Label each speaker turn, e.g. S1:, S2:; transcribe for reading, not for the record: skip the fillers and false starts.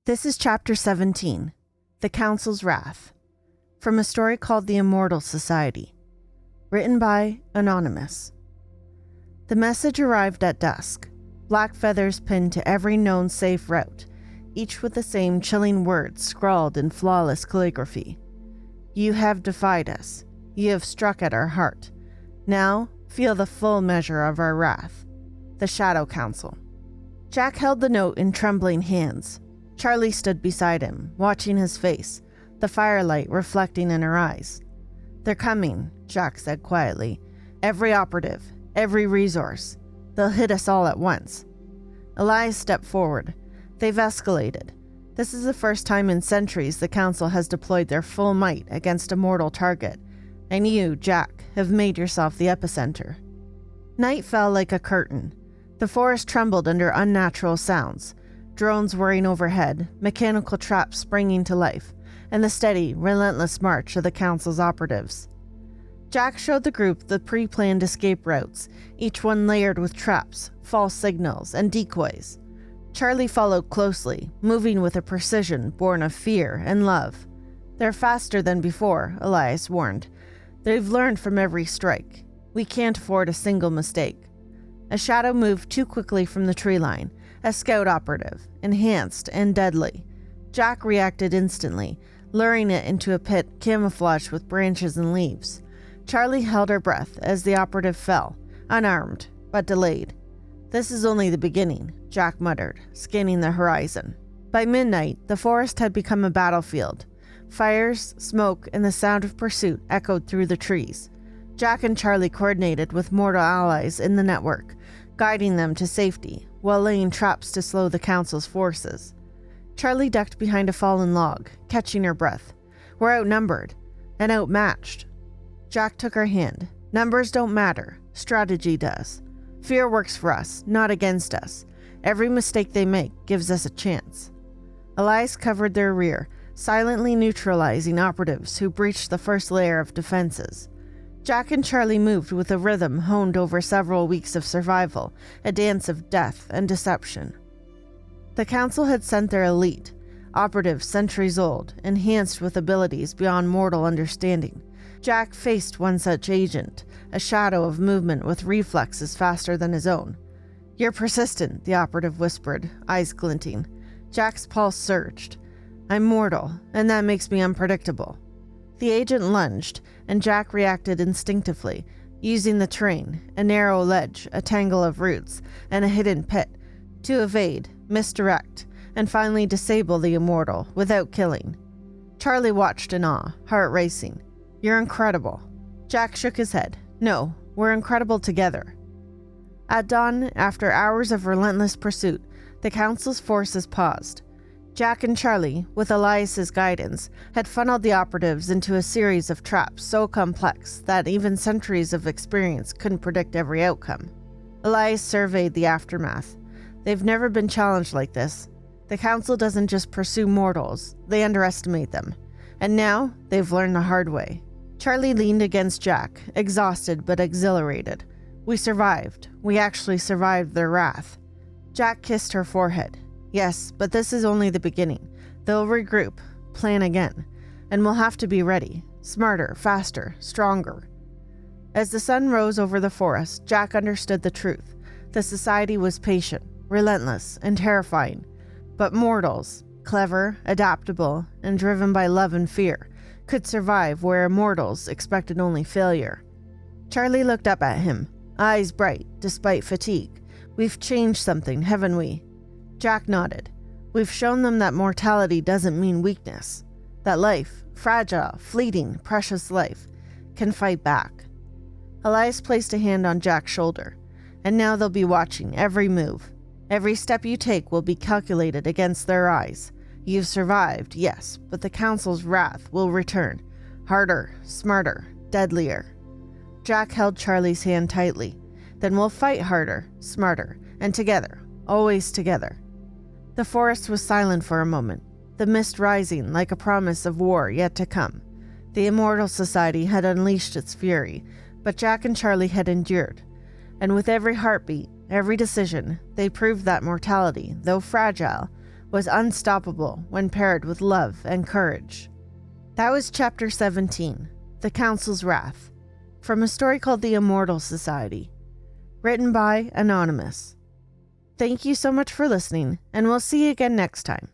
S1: This is Chapter 17, The Council's Wrath, from a story called The Immortals Society, written by Anonymous. The message arrived at dusk, black feathers pinned to every known safe route, each with the same chilling words scrawled in flawless calligraphy. You have defied us. You have struck at our heart. Now, feel the full measure of our wrath. The Shadow Council. Jack held the note in trembling hands. Charlie stood beside him, watching his face, the firelight reflecting in her eyes. They're coming, Jack said quietly. Every operative, every resource. They'll hit us all at once. Elias stepped forward. They've escalated. This is the first time in centuries the Council has deployed their full might against a mortal target, and you, Jack, have made yourself the epicenter. Night fell like a curtain. The forest trembled under unnatural sounds. Drones whirring overhead, mechanical traps springing to life, and the steady, relentless march of the Council's operatives. Jack showed the group the pre-planned escape routes, each one layered with traps, false signals, and decoys. Charlie followed closely, moving with a precision born of fear and love. They're faster than before, Elias warned. They've learned from every strike. We can't afford a single mistake. A shadow moved too quickly from the tree line, a scout operative, enhanced and deadly. Jack reacted instantly, luring it into a pit camouflaged with branches and leaves. Charlie held her breath as the operative fell, unarmed, but delayed. This is only the beginning, Jack muttered, scanning the horizon. By midnight, the forest had become a battlefield. Fires, smoke, and the sound of pursuit echoed through the trees. Jack and Charlie coordinated with mortal allies in the network, guiding them to safety, while laying traps to slow the Council's forces. Charlie ducked behind a fallen log, catching her breath. We're outnumbered, and outmatched. Jack took her hand. Numbers don't matter. Strategy does. Fear works for us, not against us. Every mistake they make gives us a chance. Elias covered their rear, silently neutralizing operatives who breached the first layer of defenses. Jack and Charlie moved with a rhythm honed over several weeks of survival, a dance of death and deception. The Council had sent their elite, operatives centuries old, enhanced with abilities beyond mortal understanding. Jack faced one such agent, a shadow of movement with reflexes faster than his own. You're persistent, the operative whispered, eyes glinting. Jack's pulse surged. I'm mortal, and that makes me unpredictable. The agent lunged, and Jack reacted instinctively, using the terrain, a narrow ledge, a tangle of roots, and a hidden pit, to evade, misdirect, and finally disable the immortal without killing. Charlie watched in awe, heart racing. You're incredible. Jack shook his head. No, we're incredible together. At dawn, after hours of relentless pursuit, the Council's forces paused. Jack and Charlie, with Elias's guidance, had funneled the operatives into a series of traps so complex that even centuries of experience couldn't predict every outcome. Elias surveyed the aftermath. They've never been challenged like this. The Council doesn't just pursue mortals, they underestimate them. And now, they've learned the hard way. Charlie leaned against Jack, exhausted but exhilarated. We survived. We actually survived their wrath. Jack kissed her forehead. Yes, but this is only the beginning. They'll regroup, plan again, and we'll have to be ready. Smarter, faster, stronger. As the sun rose over the forest, Jack understood the truth. The society was patient, relentless, and terrifying. But mortals, clever, adaptable, and driven by love and fear, could survive where immortals expected only failure. Charlie looked up at him, eyes bright, despite fatigue. We've changed something, haven't we? Jack nodded. We've shown them that mortality doesn't mean weakness. That life, fragile, fleeting, precious life, can fight back. Elias placed a hand on Jack's shoulder. And now they'll be watching every move. Every step you take will be calculated against their eyes. You've survived, yes, but the Council's wrath will return. Harder, smarter, deadlier. Jack held Charlie's hand tightly. Then we'll fight harder, smarter, and together, always together. The forest was silent for a moment, the mist rising like a promise of war yet to come. The Immortals Society had unleashed its fury, but Jack and Charlie had endured. And with every heartbeat, every decision, they proved that mortality, though fragile, was unstoppable when paired with love and courage. That was Chapter 17, The Council's Wrath, from a story called The Immortals Society, written by Anonymous. Thank you so much for listening, and we'll see you again next time.